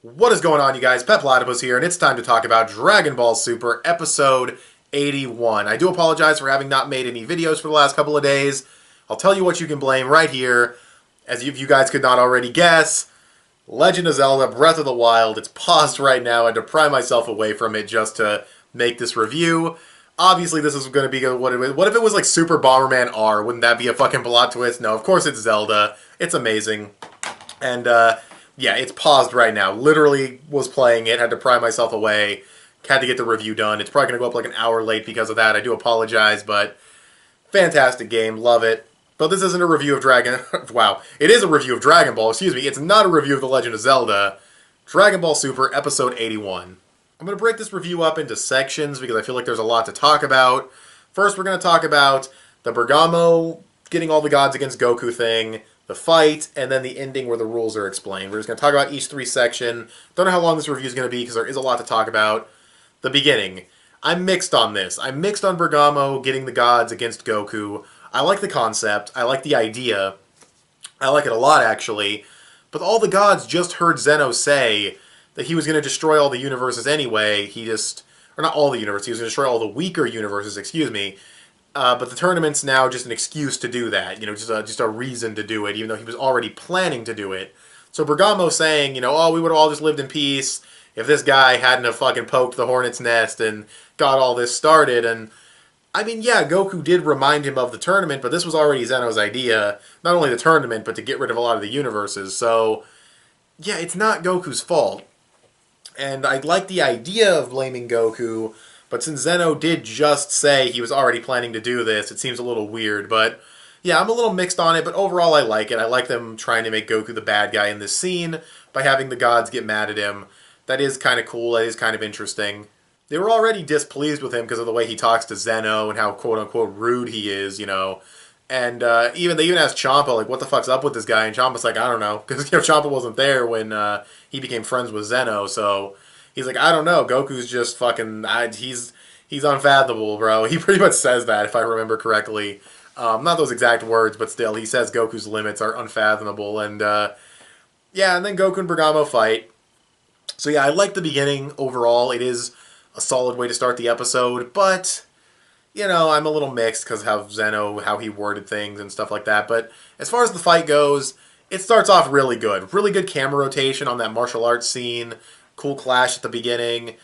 What is going on, you guys? Petplatypus here, and it's time to talk about Dragon Ball Super Episode 81. I do apologize for having not made any videos for the last couple of days. I'll tell you what you can blame right here. As if you guys could not already guess, Legend of Zelda Breath of the Wild. It's paused right now. I had to pry myself away from it just to make this review. Obviously, this is going to be what if it was like Super Bomberman R? Wouldn't that be a fucking plot twist? No, of course it's Zelda. It's amazing. And, yeah, it's paused right now. Literally was playing it, had to pry myself away, had to get the review done. It's probably going to go up like an hour late because of that. I do apologize, but fantastic game. Love it. But this isn't a review of Dragon... wow. It is a review of Dragon Ball, excuse me. It's not a review of The Legend of Zelda. Dragon Ball Super Episode 81. I'm going to break this review up into sections because I feel like there's a lot to talk about. First, we're going to talk about the Bergamo getting all the gods against Goku thing, the fight, and then the ending where the rules are explained. We're just going to talk about each three section. Don't know how long this review is going to be because there is a lot to talk about. The beginning. I'm mixed on this. I'm mixed on Bergamo getting the gods against Goku. I like the concept. I like the idea. I like it a lot, actually. But all the gods just heard Zeno say that he was going to destroy all the universes anyway. Or not all the universes, he was going to destroy all the weaker universes, excuse me. But the tournament's now just an excuse to do that, just a reason to do it, even though he was already planning to do it. So Bergamo saying, oh, we would have all just lived in peace if this guy hadn't have fucking poked the hornet's nest and got all this started. And, I mean, yeah, Goku did remind him of the tournament, but this was already Zeno's idea. Not only the tournament, but to get rid of a lot of the universes. So, yeah, it's not Goku's fault. And I like the idea of blaming Goku, but since Zeno did just say he was already planning to do this, it seems a little weird. But yeah, I'm a little mixed on it, but overall I like it. I like them trying to make Goku the bad guy in this scene by having the gods get mad at him. That is kind of cool. That is kind of interesting. They were already displeased with him because of the way he talks to Zeno and how quote-unquote rude he is, And they even asked Champa, like, what the fuck's up with this guy? And Champa's like, I don't know. Because, Champa wasn't there when he became friends with Zeno. So he's like, I don't know. Goku's just fucking... He's unfathomable, bro. He pretty much says that, if I remember correctly. Not those exact words, but still. He says Goku's limits are unfathomable. And, yeah, and then Goku and Bergamo fight. So, yeah, I like the beginning overall. It is a solid way to start the episode. But... I'm a little mixed because how he worded things and stuff like that. But as far as the fight goes, it starts off really good. Really good camera rotation on that martial arts scene. Cool clash at the beginning.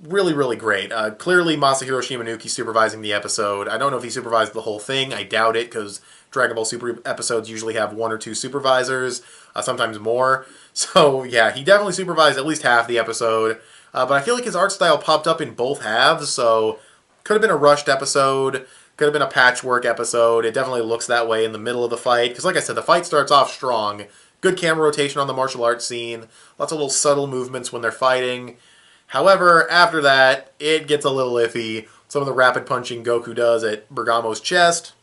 Really, really great. Clearly, Masahiro Shimanuki supervising the episode. I don't know if he supervised the whole thing. I doubt it because Dragon Ball Super episodes usually have one or two supervisors, sometimes more. So, yeah, he definitely supervised at least half the episode. But I feel like his art style popped up in both halves, so... Could have been a rushed episode. Could have been a patchwork episode. It definitely looks that way in the middle of the fight. Because like I said, the fight starts off strong. Good camera rotation on the martial arts scene. Lots of little subtle movements when they're fighting. However, after that, it gets a little iffy. Some of the rapid punching Goku does at Bergamo's chest.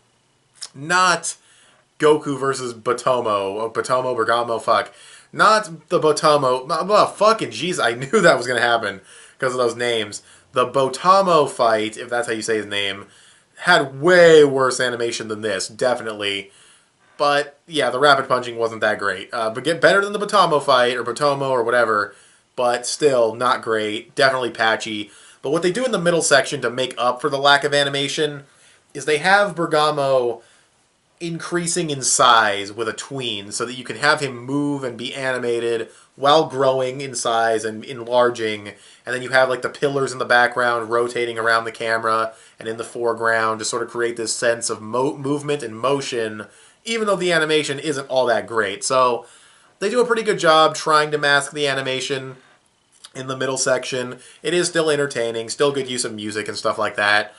Not Goku versus Batomo. Batomo, Bergamo, fuck. Not the Batomo. Oh, fucking jeez, I knew that was going to happen because of those names. The Botamo fight, if that's how you say his name, had way worse animation than this, definitely. But, yeah, the rapid punching wasn't that great. But get better than the Botamo fight, or Botomo, or whatever. But still, not great. Definitely patchy. But what they do in the middle section to make up for the lack of animation is they have Bergamo increasing in size with a tween so that you can have him move and be animated while growing in size and enlarging, and then you have like the pillars in the background rotating around the camera and in the foreground to sort of create this sense of movement and motion, even though the animation isn't all that great. So they do a pretty good job trying to mask the animation in the middle section. It is still entertaining, still good use of music and stuff like that.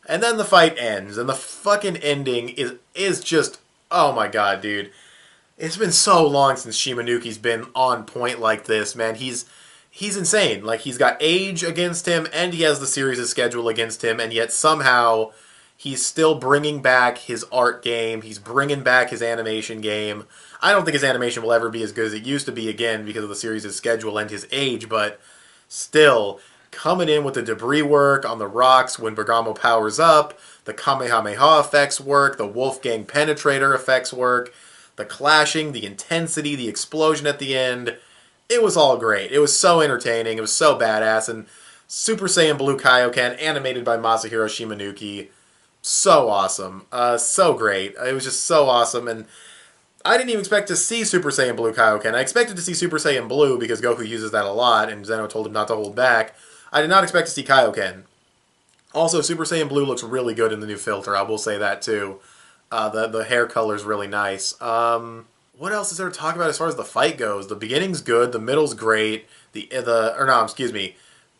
And then the fight ends, and the fucking ending is just, oh my god, dude. It's been so long since Shimanuki's been on point like this, man. He's insane. Like, he's got age against him, and he has the series' schedule against him, and yet somehow he's still bringing back his art game. He's bringing back his animation game. I don't think his animation will ever be as good as it used to be, again, because of the series' schedule and his age, but still... Coming in with the debris work on the rocks when Bergamo powers up, the Kamehameha effects work, the Wolfgang Penetrator effects work, the clashing, the intensity, the explosion at the end. It was all great. It was so entertaining. It was so badass. And Super Saiyan Blue Kaioken, animated by Masahiro Shimanuki, so awesome. So great. It was just so awesome. And I didn't even expect to see Super Saiyan Blue Kaioken. I expected to see Super Saiyan Blue because Goku uses that a lot, and Zeno told him not to hold back. I did not expect to see Kaioken. Also, Super Saiyan Blue looks really good in the new filter. I will say that too. The hair color is really nice. What else is there to talk about as far as the fight goes? The beginning's good. The middle's great.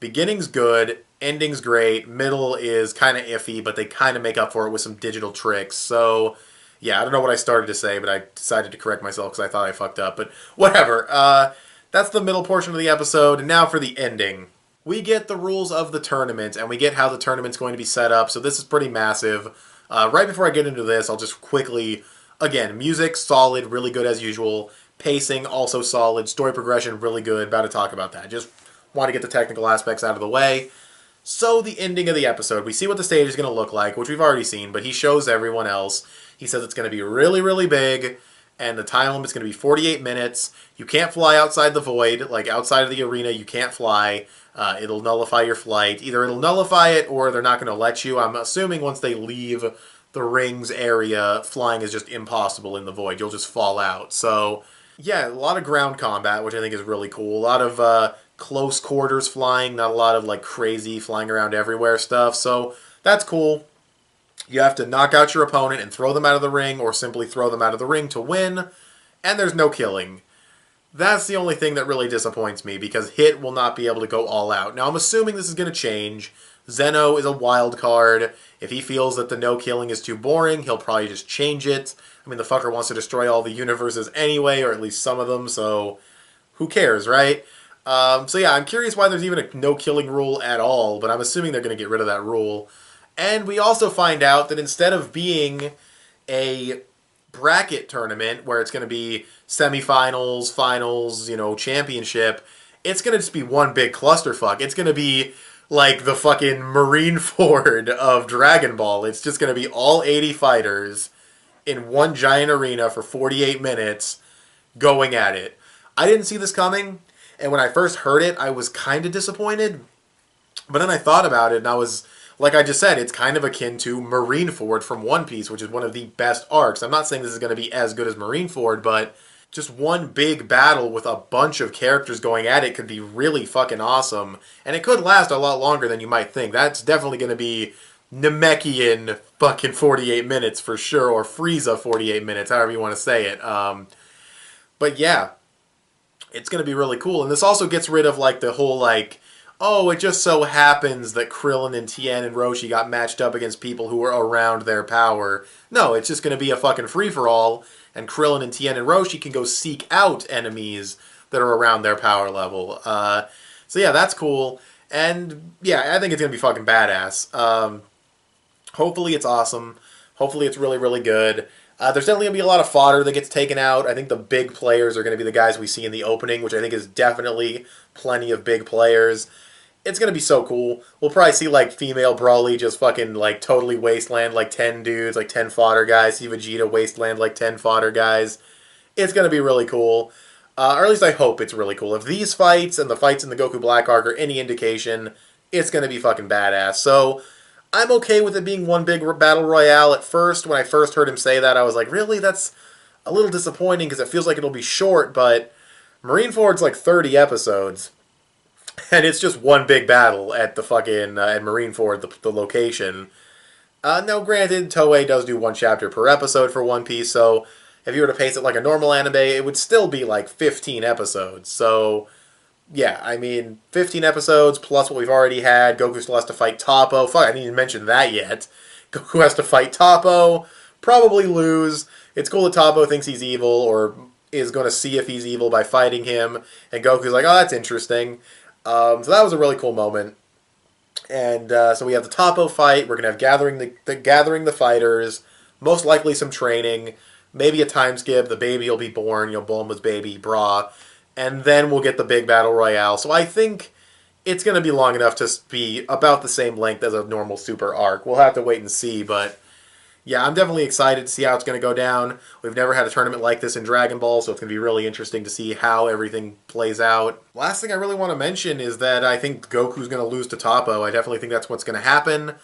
Beginning's good. Ending's great. Middle is kind of iffy, but they kind of make up for it with some digital tricks. So, yeah, I don't know what I started to say, but I decided to correct myself because I thought I fucked up. But whatever. That's the middle portion of the episode. And now for the ending. We get the rules of the tournament, and we get how the tournament's going to be set up. So this is pretty massive. Right before I get into this, I'll just quickly, again, music, solid, really good as usual. Pacing, also solid. Story progression, really good. About to talk about that. Just want to get the technical aspects out of the way. So the ending of the episode, we see what the stage is going to look like, which we've already seen, but he shows everyone else. He says it's going to be really, really big, and the time limit's going to be 48 minutes. You can't fly outside the void, like outside of the arena, you can't fly. It'll nullify your flight. Either it'll nullify it, or they're not going to let you. I'm assuming once they leave the rings area, flying is just impossible in the void. You'll just fall out. So, yeah, a lot of ground combat, which I think is really cool. A lot of close quarters flying, not a lot of like crazy flying around everywhere stuff. So that's cool. You have to knock out your opponent and throw them out of the ring, or simply throw them out of the ring to win. And there's no killing. That's the only thing that really disappoints me, because Hit will not be able to go all out. Now, I'm assuming this is going to change. Zeno is a wild card. If he feels that the no killing is too boring, he'll probably just change it. I mean, the fucker wants to destroy all the universes anyway, or at least some of them, so who cares, right? So yeah, I'm curious why there's even a no killing rule at all, but I'm assuming they're going to get rid of that rule. And we also find out that instead of being a bracket tournament where it's going to be semifinals, finals, championship, it's going to just be one big clusterfuck. It's going to be like the fucking Marineford of Dragon Ball. It's just going to be all 80 fighters in one giant arena for 48 minutes going at it. I didn't see this coming, and when I first heard it, I was kind of disappointed. But then I thought about it, and I was, like I just said, it's kind of akin to Marineford from One Piece, which is one of the best arcs. I'm not saying this is going to be as good as Marineford, but just one big battle with a bunch of characters going at it could be really fucking awesome. And it could last a lot longer than you might think. That's definitely going to be Namekian fucking 48 minutes for sure, or Frieza 48 minutes, however you want to say it. But yeah, it's going to be really cool. And this also gets rid of like the whole like, oh, it just so happens that Krillin and Tien and Roshi got matched up against people who were around their power. No, it's just going to be a fucking free-for-all, and Krillin and Tien and Roshi can go seek out enemies that are around their power level. So yeah, that's cool. And yeah, I think it's going to be fucking badass. Hopefully it's awesome. Hopefully it's really, really good. There's definitely going to be a lot of fodder that gets taken out. I think the big players are going to be the guys we see in the opening, which I think is definitely plenty of big players. It's going to be so cool. We'll probably see, like, female Brawly just fucking, like, totally wasteland, like, 10 dudes, like, 10 fodder guys. See Vegeta wasteland, like, 10 fodder guys. It's going to be really cool. Or at least I hope it's really cool. If these fights and the fights in the Goku Black arc are any indication, it's going to be fucking badass. So I'm okay with it being one big battle royale at first. When I first heard him say that, I was like, really? That's a little disappointing because it feels like it'll be short, but Marineford's like 30 episodes. And it's just one big battle at the fucking, at Marineford, the location. Now, granted, Toei does do one chapter per episode for One Piece, so if you were to pace it like a normal anime, it would still be like 15 episodes. So, yeah, I mean, 15 episodes plus what we've already had. Goku still has to fight Toppo. Fuck, I didn't even mention that yet. Goku has to fight Toppo, probably lose. It's cool that Toppo thinks he's evil, or is going to see if he's evil by fighting him, and Goku's like, oh, that's interesting. So that was a really cool moment. And so we have the Toppo fight. We're going to have gathering the fighters, most likely some training, maybe a time skip. The baby will be born, Bulma's baby, Bra. And then we'll get the big battle royale. So I think it's going to be long enough to be about the same length as a normal Super arc. We'll have to wait and see, but Yeah, I'm definitely excited to see how it's going to go down. We've never had a tournament like this in Dragon Ball, so it's going to be really interesting to see how everything plays out. Last thing I really want to mention is that I think Goku's going to lose to Toppo. I definitely think that's what's going to happen.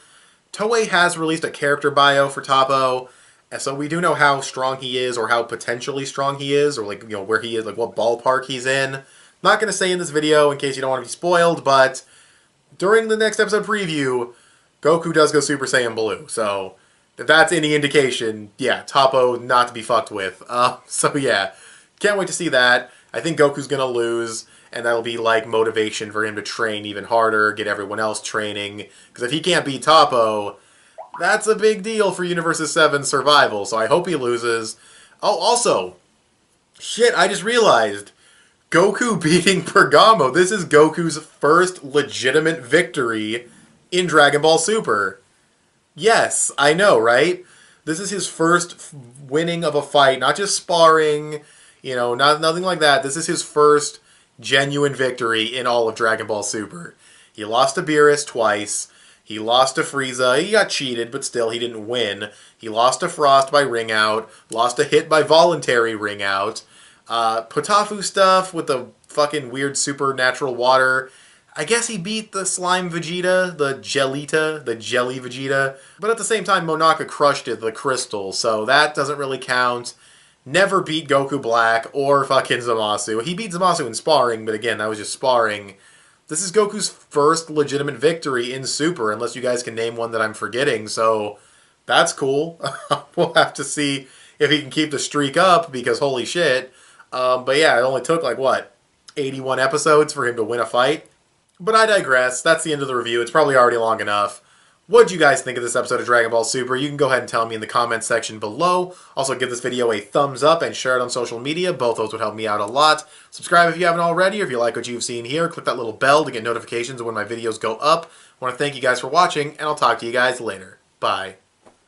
Toei has released a character bio for Toppo, and so we do know how strong he is, or how potentially strong he is, or where he is, like what ballpark he's in. Not going to say in this video in case you don't want to be spoiled, but during the next episode preview, Goku does go Super Saiyan Blue. So if that's any indication, yeah, Toppo not to be fucked with. So yeah, can't wait to see that. I think Goku's going to lose, and that'll be like motivation for him to train even harder, get everyone else training. Because if he can't beat Toppo, that's a big deal for Universe 7 survival. So I hope he loses. Oh, also, shit, I just realized, Goku beating Bergamo. This is Goku's first legitimate victory in Dragon Ball Super. Yes, I know, right? This is his first winning of a fight, not just sparring, nothing like that. This is his first genuine victory in all of Dragon Ball Super. He lost to Beerus twice. He lost to Frieza. He got cheated, but still, he didn't win. He lost to Frost by ring out. Lost a hit by voluntary ring out. Potafu stuff with the fucking weird supernatural water. I guess he beat the Slime Vegeta, the Jelita, the Jelly Vegeta. But at the same time, Monaka crushed it, the Crystal, so that doesn't really count. Never beat Goku Black or fucking Zamasu. He beat Zamasu in sparring, but again, that was just sparring. This is Goku's first legitimate victory in Super, unless you guys can name one that I'm forgetting, so that's cool. We'll have to see if he can keep the streak up, because holy shit. But yeah, it only took, 81 episodes for him to win a fight. But I digress. That's the end of the review. It's probably already long enough. What'd you guys think of this episode of Dragon Ball Super? You can go ahead and tell me in the comments section below. Also, give this video a thumbs up and share it on social media. Both those would help me out a lot. Subscribe if you haven't already, or if you like what you've seen here, click that little bell to get notifications when my videos go up. I want to thank you guys for watching, and I'll talk to you guys later. Bye.